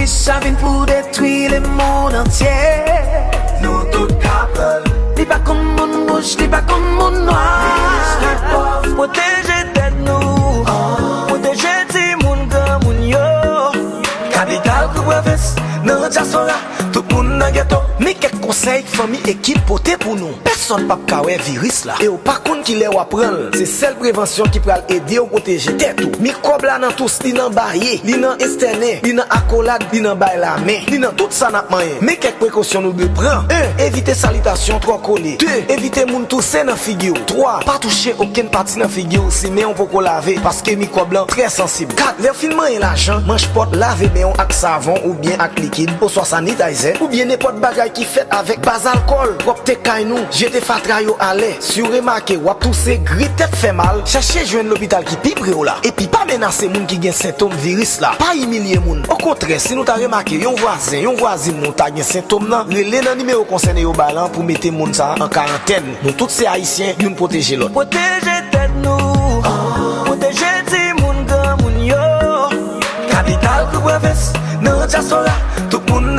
riche a vin pour détruire le monde entier. Nous tout capable. Li pas comme moun rouge, li pas comme moun noir. Protéger tête nous, protéger ti moun grand moun yo. Capital Kouaves, dans diaspora, tout moun nan ghetto. Mais quelques conseils famille équipe poté pour nous. Personne pas kawè virus là. Et au par contre qui les wa prendre, c'est celle prévention qui pral aider au protéger tête tout. Microbe là nan tous li nan barrière, li nan externé, li nan accolade, li nan bay la main, li nan tout ça n'a moyen. Mais quelques précautions nous devons prendre. 1. Éviter salutation trop collée. 2. Éviter moun tousser dans figure. 3. Pas toucher aucune partie dans figure si mais on peut laver parce que microbe là très sensible. 4. Les filmants et l'argent, manche porte laver bien avec savon ou bien avec liquide ou soit sanitizer ou bien n'importe bagaille qui fait avec bas alcool. Wap te kay nou, jete fatra yo ale. Si vous remarquez, wap tousse gris tête fait mal, cherchez joindre l'hôpital qui pi près là. Et puis pas menacer moun qui gen symptômes virus là. Pas humilier moun. Au contraire, si nous t'a remarqué, yon voisin nou t'a gen symptômes nan, relé nan numéro concerné yo balan pour mettre moun ça en quarantaine. Nous tous ces haïtiens, yon protéger l'autre. Protéger tête nous, protéger ti moun grand moun yo. Capital Kouaves, dans diaspora, tout moun